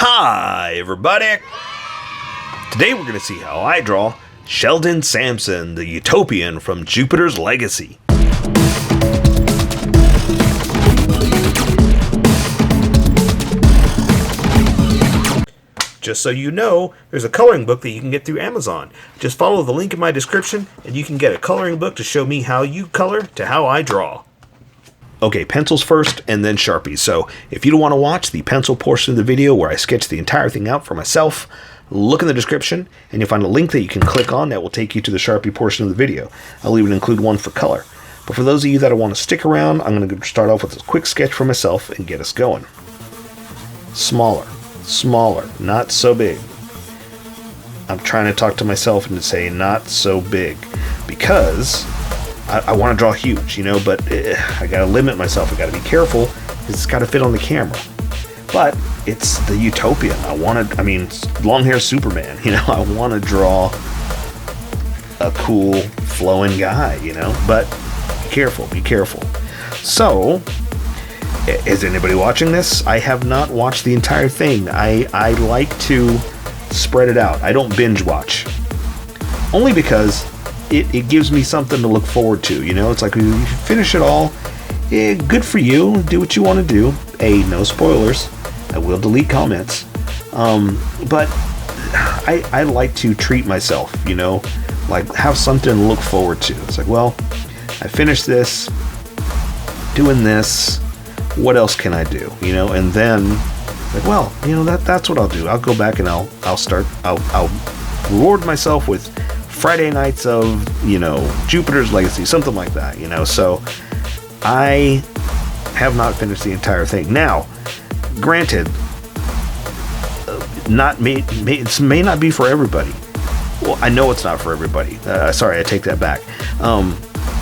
Hi everybody! Today we're going to see how I draw Sheldon Sampson, the Utopian from Jupiter's Legacy. Just so you know, there's a coloring book that you can get through Amazon. Just follow the link in my description and you can get a coloring book to show me how you color to how I draw. Okay, pencils first and then Sharpies. So if you don't want to watch the pencil portion of the video where I sketch the entire thing out for myself, look in the description and you'll find a link that you can click on that will take you to the Sharpie portion of the video. I'll even include one for color. But for those of you that want to stick around, I'm going to start off with a quick sketch for myself and get us going. Smaller, smaller, not so big. I'm trying to talk to myself and to say not so big because I want to draw huge, you know, but I got to limit myself. I got to be careful because it's got to fit on the camera. But it's the Utopian. Long hair Superman, you know, I want to draw a cool flowing guy, you know, but be careful, be careful. So, is anybody watching this? I have not watched the entire thing. I like to spread it out. I don't binge watch. Only because it gives me something to look forward to, you know? It's like, you finish it all, good for you, do what you want to do. No spoilers. I will delete comments. But I like to treat myself, you know? Like, have something to look forward to. It's like, well, I finished this, doing this, what else can I do, you know? And then, like, well, you know, that's what I'll do. I'll go back and I'll reward myself with Friday nights of, you know, Jupiter's Legacy, something like that, you know. So I have not finished the entire thing. Now, granted, it may not be for everybody. Well, I know it's not for everybody. Sorry, I take that back.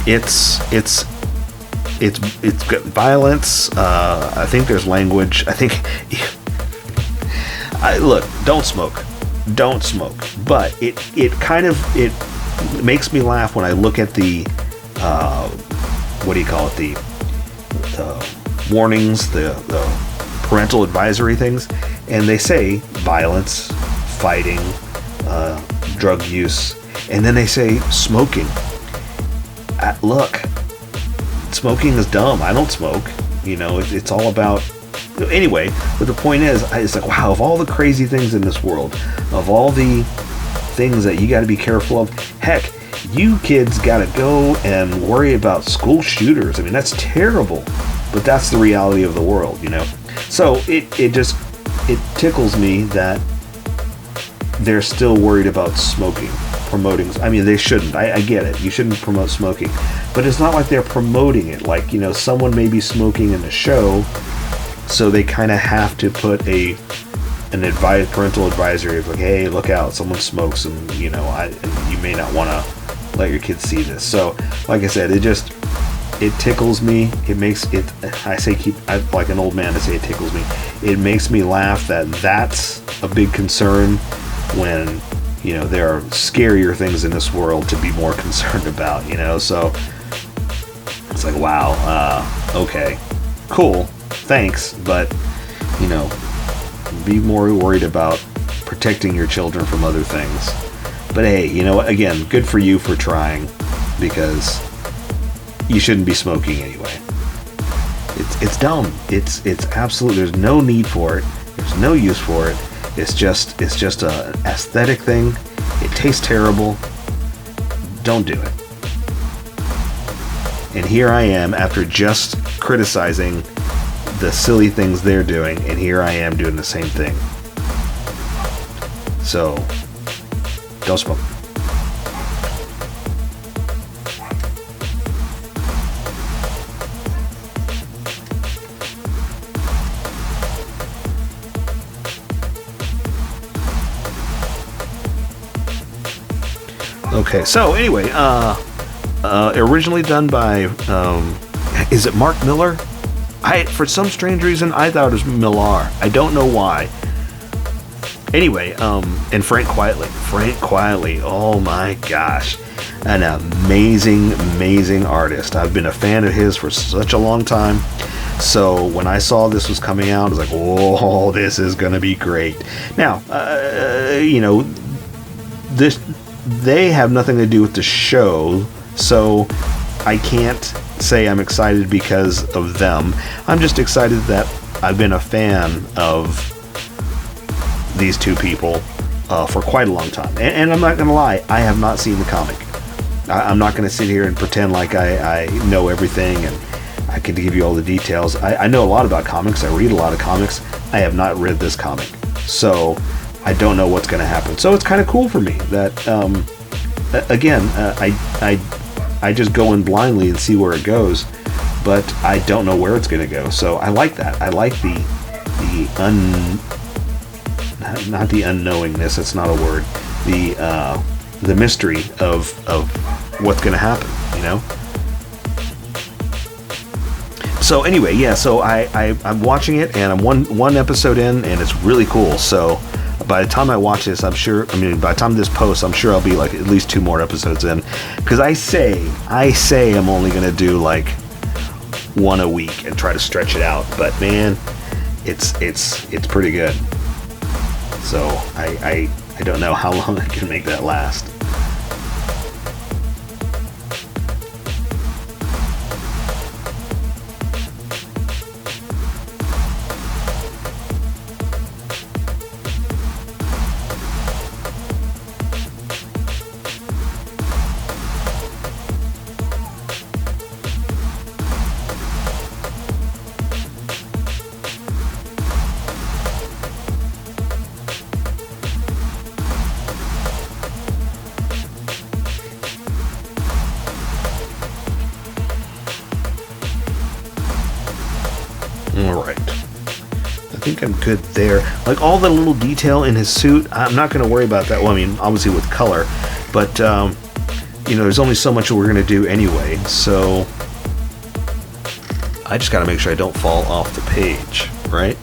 It's got violence. I think there's language. I think. Look, don't smoke. Don't smoke. But it makes me laugh when I look at the what do you call it? The warnings, the parental advisory things, and they say violence, fighting, drug use, and then they say smoking. Look, smoking is dumb. I don't smoke. You know, it's all about. Anyway, but the point is, it's like, wow, of all the crazy things in this world, of all the things that you got to be careful of, heck, you kids got to go and worry about school shooters. I mean, that's terrible, but that's the reality of the world, you know? So it tickles me that they're still worried about smoking, promoting. I mean, they shouldn't. I get it. You shouldn't promote smoking, but it's not like they're promoting it. Like, you know, someone may be smoking in the show, so they kind of have to put an parental advisory of like, hey, look out, someone smokes, and you know, and you may not want to let your kids see this. So, like I said, it tickles me. It makes it. Like an old man to say, it tickles me. It makes me laugh that's a big concern when, you know, there are scarier things in this world to be more concerned about. You know, so it's like, wow, okay, cool. Thanks, but, you know, be more worried about protecting your children from other things. But hey, you know, again, good for you for trying, because you shouldn't be smoking anyway. It's dumb. It's absolutely, there's no need for it. There's no use for it. It's just an aesthetic thing. It tastes terrible. Don't do it. And here I am after just criticizing the silly things they're doing, and here I am doing the same thing. So, don't smoke. Okay, so anyway, originally done by, is it Mark Miller? For some strange reason, I thought it was Millar. I don't know why. Anyway, and Frank Quietly, oh my gosh. An amazing artist. I've been a fan of his for such a long time. So when I saw this was coming out, I was like, oh, this is going to be great. Now, you know, they have nothing to do with the show, so I can't say I'm excited because of them. I'm just excited that I've been a fan of these two people for quite a long time. And I'm not going to lie, I have not seen the comic. I'm not going to sit here and pretend like I know everything and I can give you all the details. I know a lot about comics. I read a lot of comics. I have not read this comic. So I don't know what's going to happen. So it's kind of cool for me that, again, I just go in blindly and see where it goes, but I don't know where it's going to go. So I like that. I like not the unknowingness. That's not a word. The mystery of what's going to happen, you know? So anyway, yeah, so I'm watching it, and I'm one episode in, and it's really cool. So by the time I watch this, by the time this posts, I'm sure I'll be like at least 2 more episodes in. Because I say I'm only going to do like 1 a week and try to stretch it out. But man, it's pretty good. So I don't know how long I can make that last. Alright. I think I'm good there. Like all the little detail in his suit, I'm not going to worry about that. Well, I mean, obviously with color, but, you know, there's only so much we're going to do anyway, so I just got to make sure I don't fall off the page, right?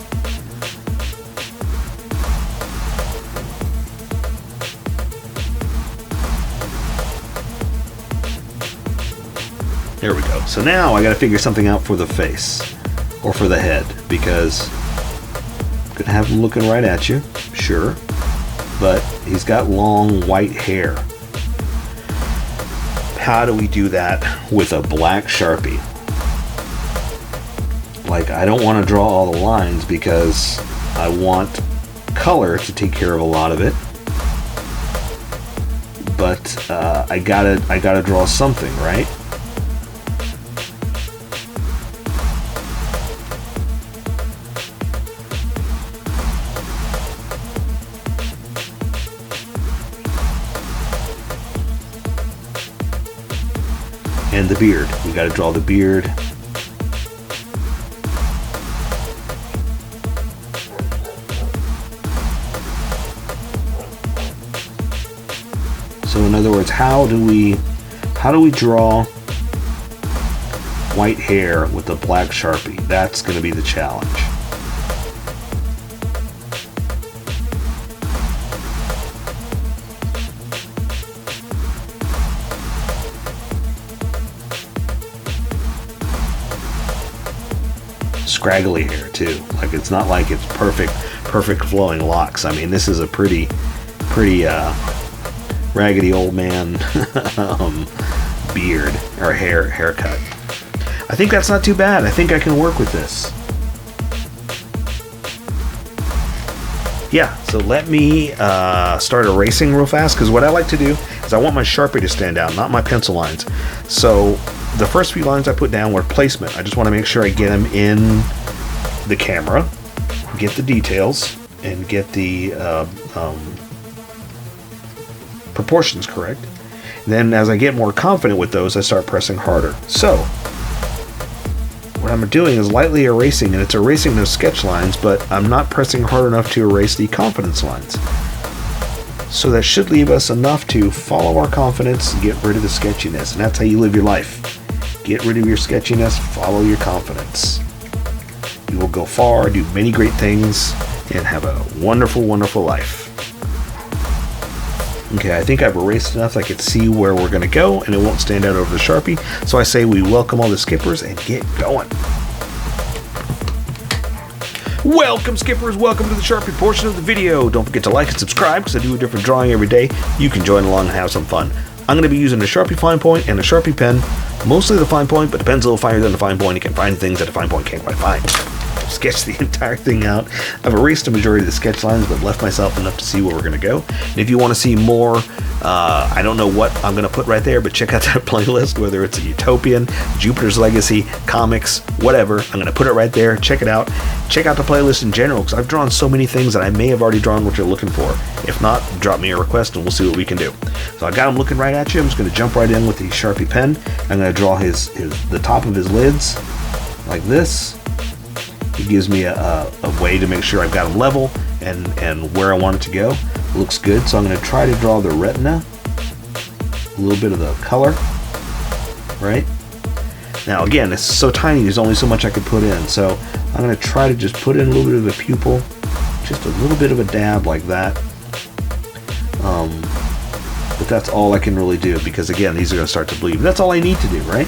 There we go. So now I got to figure something out for the face. Or for the head, because I'm gonna have him looking right at you, sure, but he's got long white hair. How do we do that with a black Sharpie? Like, I don't want to draw all the lines because I want color to take care of a lot of it, but I gotta draw something, right? And the beard. We got to draw the beard. So in other words, how do we draw white hair with a black Sharpie? That's going to be the challenge. Scraggly hair too. Like, it's not like it's perfect flowing locks. I mean, this is a pretty raggedy old man beard or haircut. I think that's not too bad. I think I can work with this. Yeah, so let me start erasing real fast, because what I like to do is I want my Sharpie to stand out, not my pencil lines. So the first few lines I put down were placement. I just want to make sure I get them in the camera, get the details, and get the proportions correct. And then as I get more confident with those, I start pressing harder. So what I'm doing is lightly erasing, and it's erasing those sketch lines, but I'm not pressing hard enough to erase the confidence lines. So that should leave us enough to follow our confidence and get rid of the sketchiness. And that's how you live your life. Get rid of your sketchiness, follow your confidence. You will go far, do many great things, and have a wonderful, wonderful life. Okay, I think I've erased enough I can see where we're going to go, and it won't stand out over the Sharpie. So I say we welcome all the skippers and get going. Welcome skippers, welcome to the Sharpie portion of the video. Don't forget to like and subscribe because I do a different drawing every day. You can join along and have some fun. I'm going to be using a Sharpie fine point and a Sharpie pen, mostly the fine point, but the pen's a little finer than the fine point. You can find things that a fine point can't quite find. Sketch the entire thing out. I've erased a majority of the sketch lines, but left myself enough to see where we're going to go. And if you want to see more, I don't know what I'm going to put right there, but check out that playlist, whether it's a Utopian, Jupiter's Legacy, comics, whatever. I'm going to put it right there. Check it out. Check out the playlist in general, because I've drawn so many things that I may have already drawn what you're looking for. If not, drop me a request and we'll see what we can do. So I got him looking right at you. I'm just going to jump right in with the Sharpie pen. I'm going to draw the top of his lids like this. It gives me a way to make sure I've got them level and where I want it to go. Looks good, so I'm going to try to draw the retina, a little bit of the color, right? Now again, it's so tiny, there's only so much I could put in, so I'm going to try to just put in a little bit of a pupil, just a little bit of a dab like that. But that's all I can really do, because again, these are going to start to bleed. But that's all I need to do, right?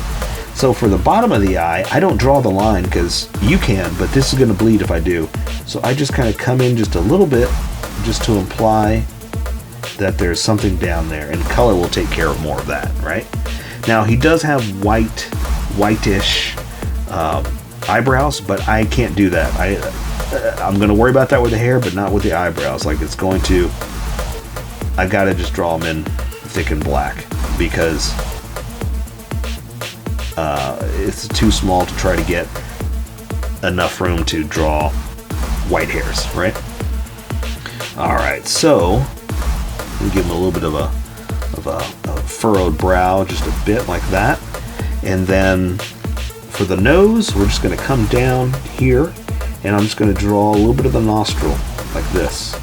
So for the bottom of the eye, I don't draw the line because you can, but this is going to bleed if I do. So I just kind of come in just a little bit just to imply that there's something down there, and color will take care of more of that, right? Now he does have whitish eyebrows, but I can't do that. I'm going to worry about that with the hair, but not with the eyebrows. Like it's going to, I got to just draw them in thick and black because it's too small to try to get enough room to draw white hairs, right? Alright, so we give him a little bit of a furrowed brow, just a bit like that. And then for the nose, we're just going to come down here, and I'm just going to draw a little bit of the nostril, like this.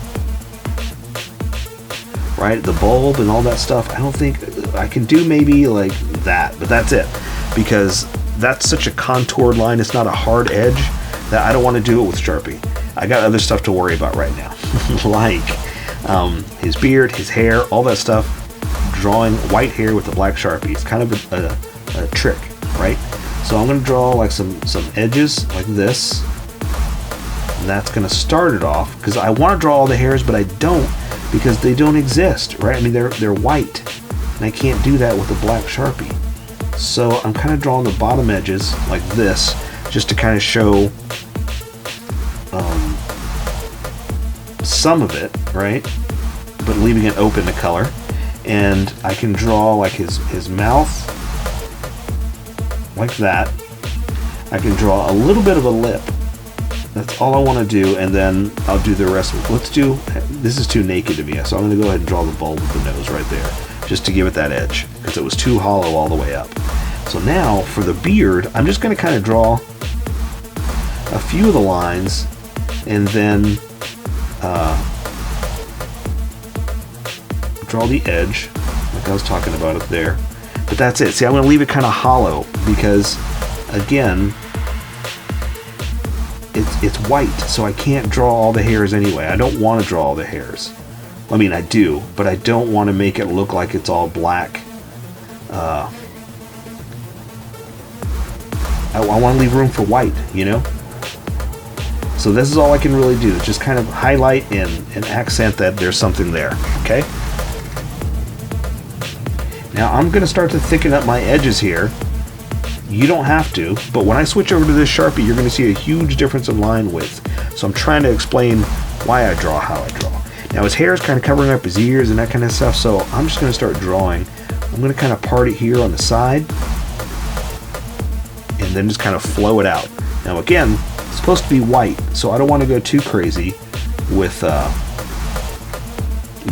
Right? The bulb and all that stuff, I don't think I can do maybe like that, but that's it. Because that's such a contoured line, it's not a hard edge, that I don't want to do it with Sharpie. I got other stuff to worry about right now, like his beard, his hair, all that stuff. Drawing white hair with a black Sharpie, it's kind of a trick, right? So I'm going to draw like some edges like this, and that's going to start it off, because I want to draw all the hairs, but I don't, because they don't exist, right? I mean, they're white, and I can't do that with a black Sharpie. So I'm kind of drawing the bottom edges like this, just to kind of show some of it, right? But leaving it open to color. And I can draw like his mouth, like that. I can draw a little bit of a lip. That's all I want to do, and then I'll do the rest. This is too naked to me, so I'm going to go ahead and draw the bulb of the nose right there, just to give it that edge, because it was too hollow all the way up. So now for the beard, I'm just going to kind of draw a few of the lines, and then draw the edge, like I was talking about up there. But that's it. See, I'm going to leave it kind of hollow, because again, it's white, so I can't draw all the hairs anyway. I don't want to draw all the hairs. I mean, I do, but I don't want to make it look like it's all black. I want to leave room for white, you know? So this is all I can really do, just kind of highlight and accent that there's something there, okay? Now I'm going to start to thicken up my edges here. You don't have to, but when I switch over to this Sharpie, you're going to see a huge difference in line width. So I'm trying to explain why I draw how I draw. Now his hair is kind of covering up his ears and that kind of stuff, so I'm just going to start drawing. I'm going to kind of part it here on the side, and then just kind of flow it out. Now again, it's supposed to be white, so I don't want to go too crazy with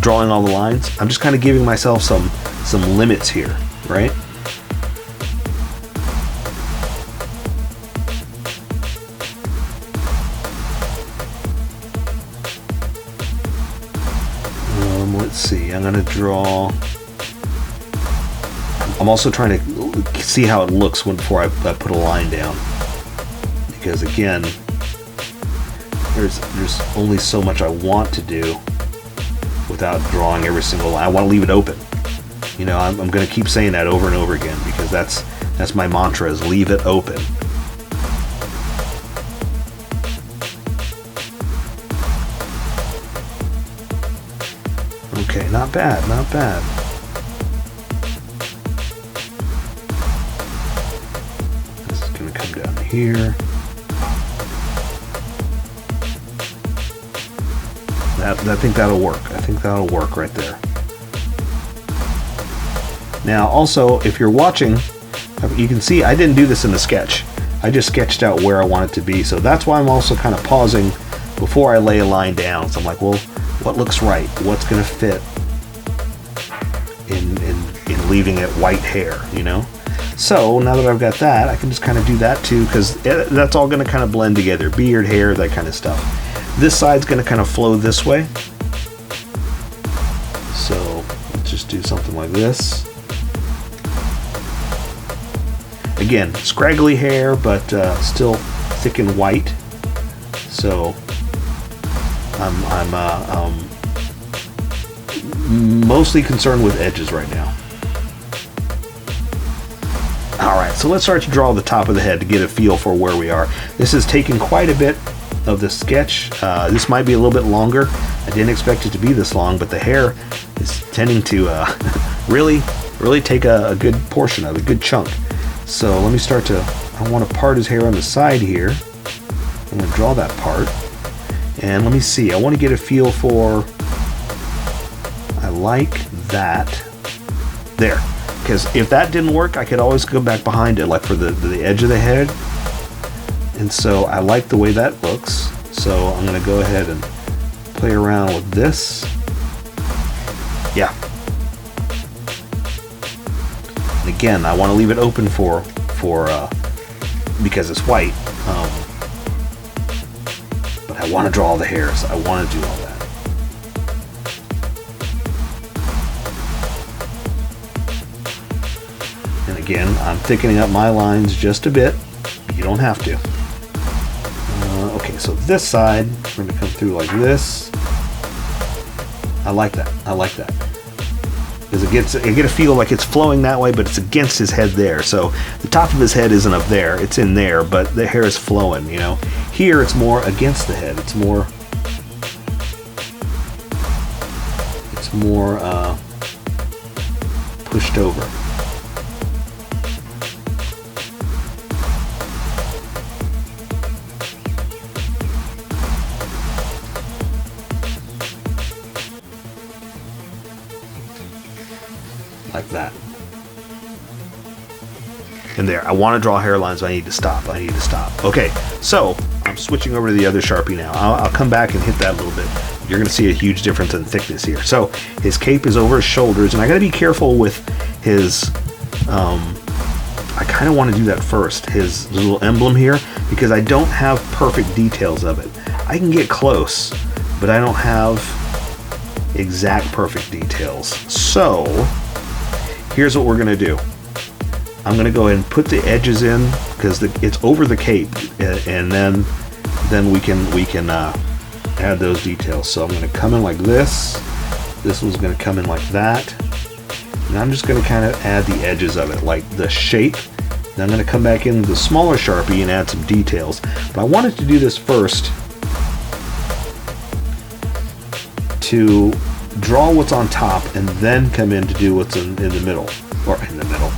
drawing all the lines. I'm just kind of giving myself some limits here, right? Let's see, I'm going to draw. I'm also trying to see how it looks before I put a line down, because again, there's only so much I want to do without drawing every single line. I want to leave it open. You know, I'm going to keep saying that over and over again, because that's my mantra, is leave it open. Okay, not bad, not bad. This is going to come down here. I think that'll work. I think that'll work right there. Now, also, if you're watching, you can see I didn't do this in the sketch. I just sketched out where I want it to be. So that's why I'm also kind of pausing before I lay a line down. So I'm like, well, what looks right? What's going to fit in leaving it white hair, you know? So now that I've got that, I can just kind of do that too, because that's all going to kind of blend together. Beard, hair, that kind of stuff. This side's going to kind of flow this way. So let's just do something like this. Again, scraggly hair, but still thick and white. So I'm mostly concerned with edges right now. Alright, so let's start to draw the top of the head to get a feel for where we are. This is taking quite a bit of the sketch. This might be a little bit longer. I didn't expect it to be this long, but the hair is tending to really take a good portion of it, a good chunk. So let me start to, I want to part his hair on the side here. I'm going to draw that part. And let me see, I want to get a feel for, I like that. There. Because if that didn't work, I could always go back behind it, like for the edge of the head. And so I like the way that looks. So I'm going to go ahead and play around with this. Yeah. And again, I want to leave it open for because it's white. But I want to draw all the hairs. I want to do all that. And again, I'm thickening up my lines just a bit. You don't have to. Okay, so this side, we're going to come through like this. I like that. I like that. Because I get a feel like it's flowing that way, but it's against his head there. So the top of his head isn't up there. It's in there, but the hair is flowing, you know. Here, it's more against the head. It's more pushed over. Like that. And there, I want to draw hairlines, but I need to stop. I need to stop. Okay, so I'm switching over to the other Sharpie now. I'll come back and hit that a little bit. You're going to see a huge difference in thickness here. So his cape is over his shoulders, and I got to be careful with his, I kind of want to do that first, his little emblem here, because I don't have perfect details of it. I can get close, but I don't have exact perfect details. So here's what we're going to do. I'm going to go ahead and put the edges in because it's over the cape, and then we can add those details. So I'm going to come in like this. This one's going to come in like that. And I'm just going to kind of add the edges of it, like the shape. Then I'm going to come back in with the smaller Sharpie and add some details. But I wanted to do this first to draw what's on top and then come in to do what's in the middle, or in the middle.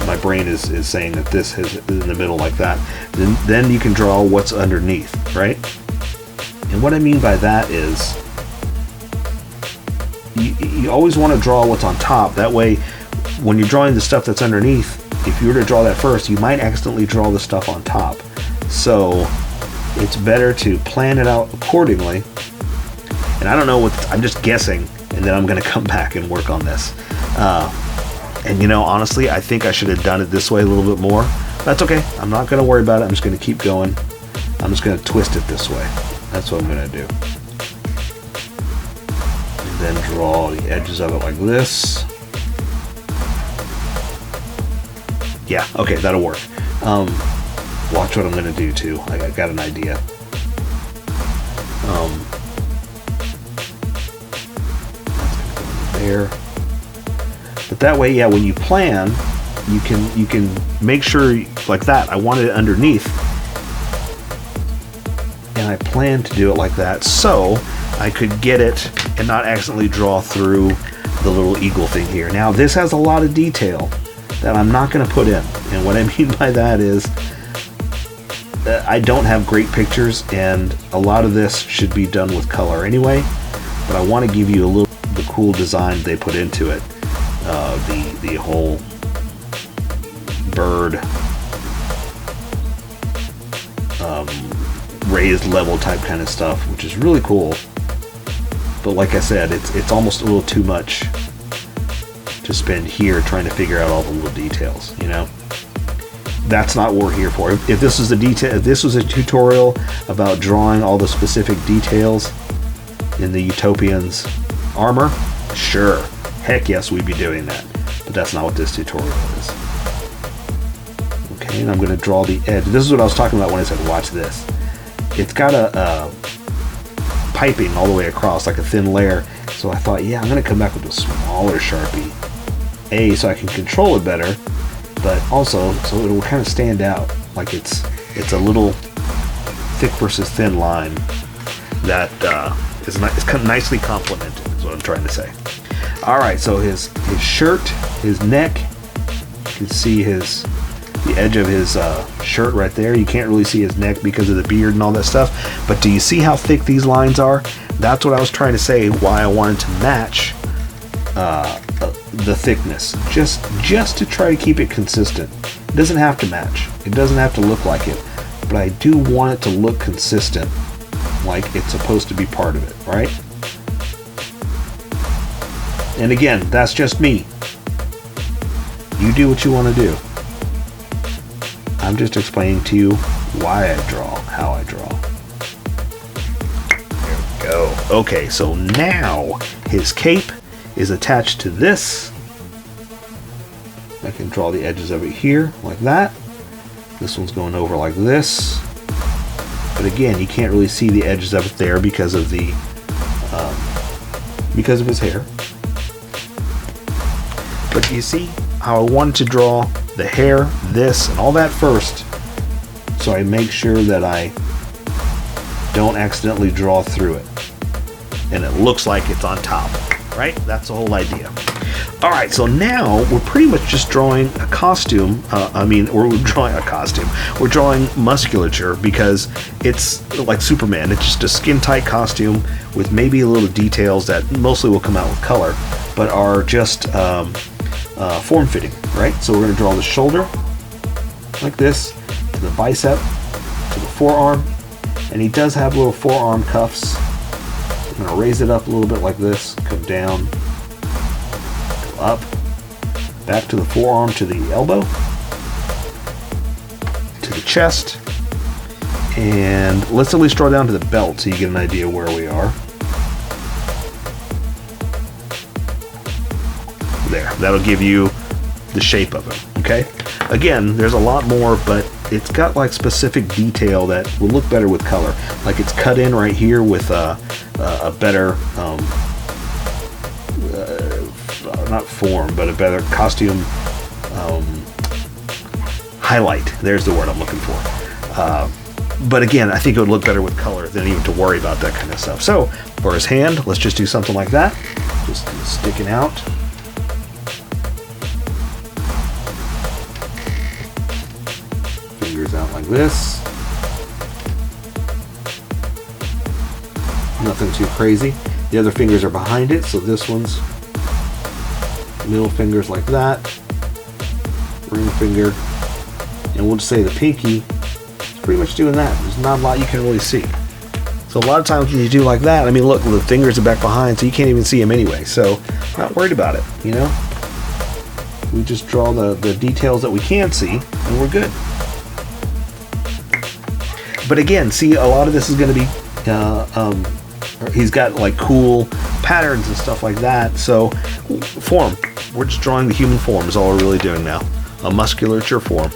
My brain is saying that this is in the middle like that. Then you can draw what's underneath, right? And what I mean by that is you always want to draw what's on top. That way, when you're drawing the stuff that's underneath, if you were to draw that first, you might accidentally draw the stuff on top. So it's better to plan it out accordingly. And I don't know I'm just guessing, and then I'm going to come back and work on this. And you know, honestly, I think I should have done it this way a little bit more. That's okay. I'm not going to worry about it. I'm just going to keep going. I'm just going to twist it this way. That's what I'm going to do. And then draw the edges of it like this. Yeah, okay, that'll work. Watch what I'm going to do too. I got an idea. There. But that way, yeah, when you plan, you can make sure like that. I wanted it underneath, and I plan to do it like that. So I could get it and not accidentally draw through the little eagle thing here. Now this has a lot of detail that I'm not going to put in, and what I mean by that is I don't have great pictures, and a lot of this should be done with color anyway, but I want to give you a little the cool design they put into it. The whole bird raised level type kind of stuff, which is really cool. But like I said, it's almost a little too much to spend here trying to figure out all the little details, you know. That's not what we're here for. If this was a tutorial about drawing all the specific details in the Utopian's armor, sure, heck yes, we'd be doing that. But that's not what this tutorial is. Okay, and I'm going to draw the edge. This is what I was talking about when I said watch this. It's got a piping all the way across, like a thin layer. So I thought, yeah, I'm going to come back with a smaller Sharpie. So I can control it better, but also so it will kind of stand out, like it's a little thick versus thin line that is kind of nicely complemented, is what I'm trying to say. All right, so his shirt, his neck, you can see the edge of his shirt right there. You can't really see his neck because of the beard and all that stuff, but do you see how thick these lines are? That's what I was trying to say, why I wanted to match the thickness, just to try to keep it consistent. It doesn't have to match, it doesn't have to look like it, but I do want it to look consistent, like it's supposed to be part of it, right? And again, that's just me. You do what you want to do. I'm just explaining to you why I draw, how I draw. There we go. Okay, so now his cape is attached to this. I can draw the edges of it here like that. This one's going over like this. But again, you can't really see the edges of it there because of the because of his hair. But you see how I wanted to draw the hair, this, and all that first, so I make sure that I don't accidentally draw through it and it looks like it's on top, right? That's the whole idea. All right, so now we're pretty much just drawing a costume. We're drawing a costume. We're drawing musculature because it's like Superman. It's just a skin-tight costume with maybe a little details that mostly will come out with color, but are just form-fitting, right? So we're going to draw the shoulder like this, to the bicep, to the forearm, and he does have little forearm cuffs. I'm going to raise it up a little bit like this, come down, go up, back to the forearm, to the elbow, to the chest, and let's at least draw down to the belt so you get an idea where we are. There, that'll give you the shape of it, okay? Again, there's a lot more, but it's got like specific detail that will look better with color. Like it's cut in right here with a better, not form, but a better costume highlight. There's the word I'm looking for. But again, I think it would look better with color than even to worry about that kind of stuff. So for his hand, let's just do something like that. Just sticking out. Fingers out like this. Nothing too crazy. The other fingers are behind it, so this one's middle fingers like that. Ring finger. And we'll just say the pinky is pretty much doing that. There's not a lot you can really see. So a lot of times when you do like that, I mean, look, the fingers are back behind, so you can't even see them anyway. So not worried about it, you know? We just draw the details that we can see, and we're good. But again, see, a lot of this is going to be, he's got like cool patterns and stuff like that. So form, we're just drawing the human form is all we're really doing now. A musculature form.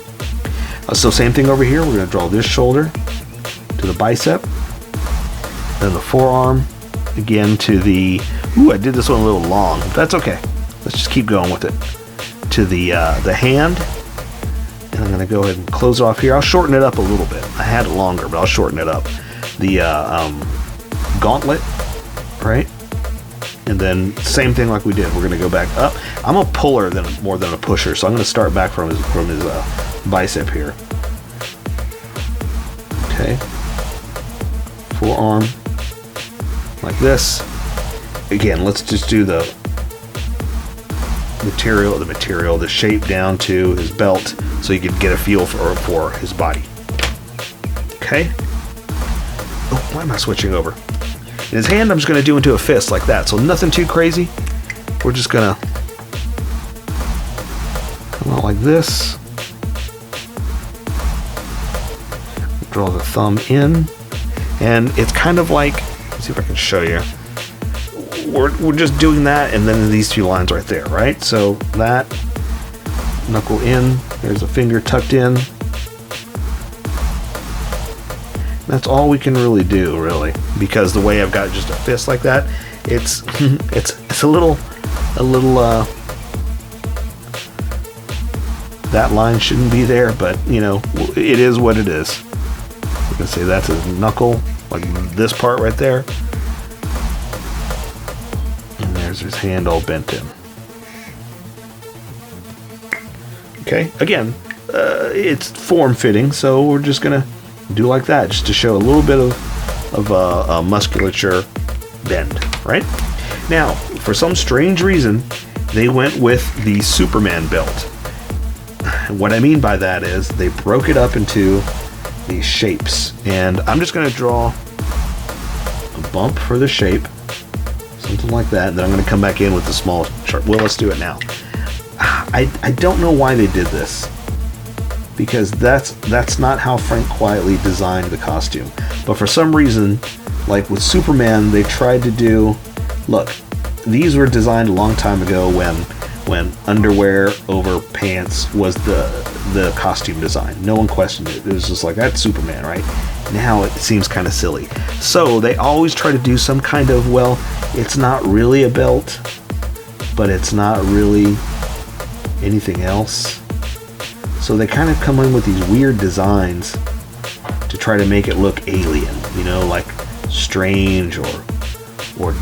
So same thing over here. We're going to draw this shoulder to the bicep, then the forearm again to the, ooh, I did this one a little long, but that's okay. Let's just keep going with it. To the hand, and I'm going to go ahead and close it off here. I'll shorten it up a little bit. I had it longer, but I'll shorten it up. The gauntlet right? And then same thing like we did. We're gonna go back up. I'm a puller more than a pusher, so I'm gonna start back from his bicep here. Okay. Forearm like this. Again, let's just do the shape down to his belt so you can get a feel for his body. Okay. Oh, why am I switching over? In his hand, I'm just going to do into a fist like that. So nothing too crazy. We're just going to come out like this. Draw the thumb in. And it's kind of like, let's see if I can show you. We're just doing that, and then these two lines right there, right? So that, knuckle in, there's a finger tucked in. That's all we can really do, really, because the way I've got just a fist like that, it's a little that line shouldn't be there, but you know, it is what it is. You can say that's a knuckle, like this part right there. And there's his hand all bent in. Okay, again, it's form-fitting, so we're just gonna do like that, just to show a little bit of a musculature bend, right? Now, for some strange reason, they went with the Superman belt. What I mean by that is they broke it up into these shapes, and I'm just going to draw a bump for the shape, something like that, and then I'm going to come back in with the small sharp. Well, let's do it now. I don't know why they did this, because that's not how Frank Quietly designed the costume. But for some reason, like with Superman, they tried to do, look, these were designed a long time ago when underwear over pants was the costume design. No one questioned it. It was just like, that's Superman, right? Now it seems kind of silly. So they always try to do some kind of, well, it's not really a belt, but it's not really anything else. So they kind of come in with these weird designs to try to make it look alien, you know, like strange or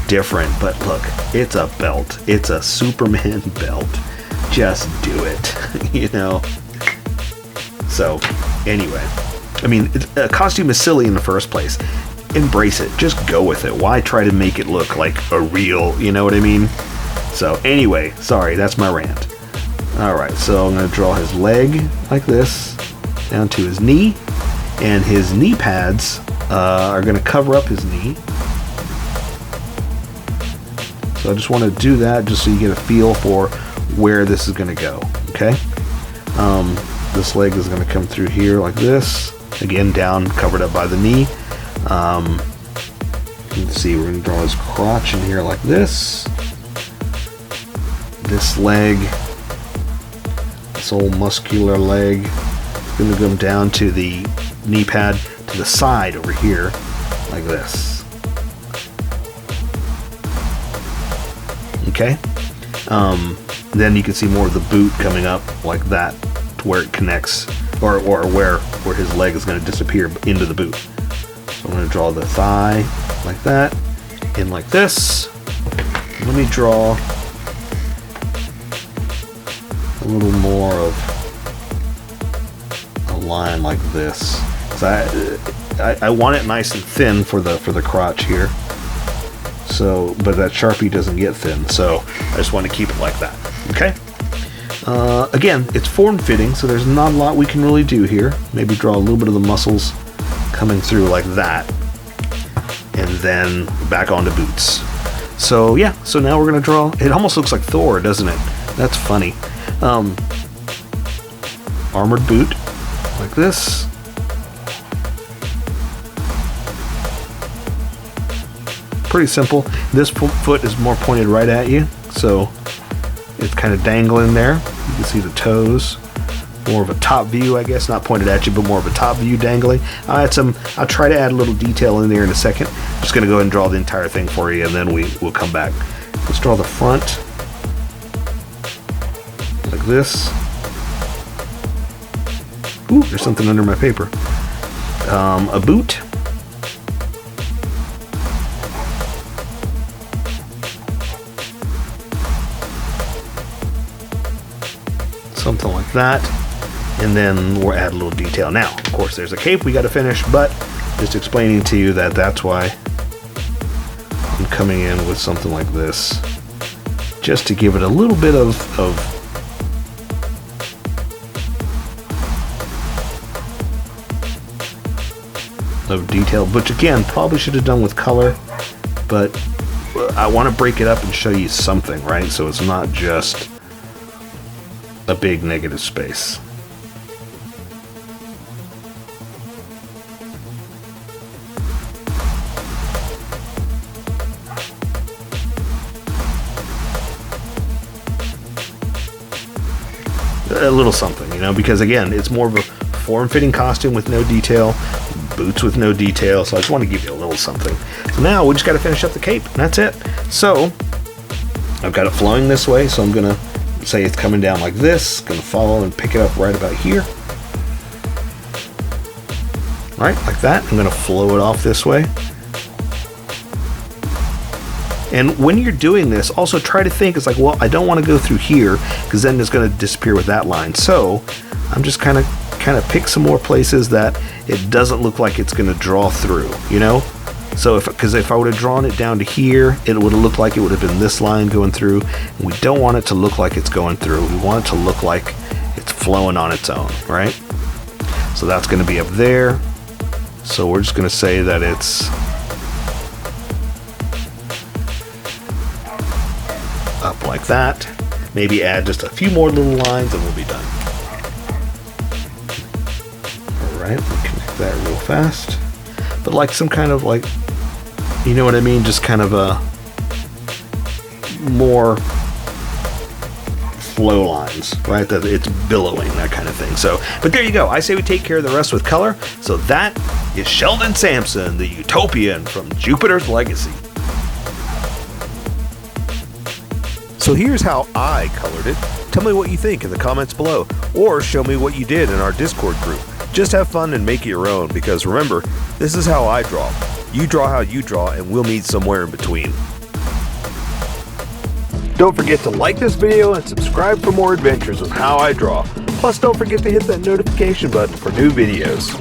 different. But look, it's a belt. It's a Superman belt. Just do it, you know. So anyway, I mean, a costume is silly in the first place. Embrace it. Just go with it. Why try to make it look like a real, you know what I mean? So anyway, sorry, that's my rant. Alright, so I'm going to draw his leg like this, down to his knee, and his knee pads are going to cover up his knee. So I just want to do that just so you get a feel for where this is going to go, okay? This leg is going to come through here like this, again down, covered up by the knee. Let's see, we're going to draw his crotch in here like this. This leg, this old muscular leg, is going to come down to the knee pad to the side over here like this. Okay, then you can see more of the boot coming up like that to where it connects, or where his leg is going to disappear into the boot. So I'm going to draw the thigh like that, in like this. Let me draw a little more of a line like this. So I want it nice and thin for the crotch here. So, but that Sharpie doesn't get thin, so I just want to keep it like that. Okay. Again, it's form-fitting, so there's not a lot we can really do here. Maybe draw a little bit of the muscles coming through like that, and then back onto boots. So yeah, so now we're gonna draw. It almost looks like Thor, doesn't it? That's funny. Armored boot like this. Pretty simple. This foot is more pointed right at you, so it's kind of dangling there. You can see the toes. More of a top view, I guess, not pointed at you, but more of a top view dangling. I'll try to add a little detail in there in a second. Just gonna go ahead and draw the entire thing for you, and then we'll come back. Let's draw the front like this. Ooh, there's something under my paper. A boot. something like that. And then we'll add a little detail. Now, of course, there's a cape we got to finish, but just explaining to you that that's why I'm coming in with something like this, just to give it a little bit of detail, which again, probably should have done with color, but I want to break it up and show you something, right? So it's not just a big negative space. A little something, you know, because again, it's more of a form-fitting costume with no detail, boots with no detail, so I just want to give you a little something. So now we just got to finish up the cape, and that's it. So I've got it flowing this way, so I'm going to say it's coming down like this, going to follow and pick it up right about here. All right, like that. I'm going to flow it off this way. And when you're doing this, also try to think, it's like, well, I don't want to go through here because then it's going to disappear with that line. So I'm just kind of pick some more places that it doesn't look like it's going to draw through, you know? So because if I would have drawn it down to here, it would have looked like it would have been this line going through. And we don't want it to look like it's going through. We want it to look like it's flowing on its own, right? So that's going to be up there. So we're just going to say that it's up like that. Maybe add just a few more little lines and we'll be done. Alright, we'll connect that real fast. But like some kind of like, you know what I mean? Just kind of a more flow lines, right? That it's billowing, that kind of thing. So, but there you go. I say we take care of the rest with color. So that is Sheldon Sampson, the Utopian from Jupiter's Legacy. So here's how I colored it. Tell me what you think in the comments below, or show me what you did in our Discord group. Just have fun and make it your own, because remember, this is how I draw. You draw how you draw, and we'll meet somewhere in between. Don't forget to like this video and subscribe for more adventures with How I Draw. Plus, don't forget to hit that notification button for new videos.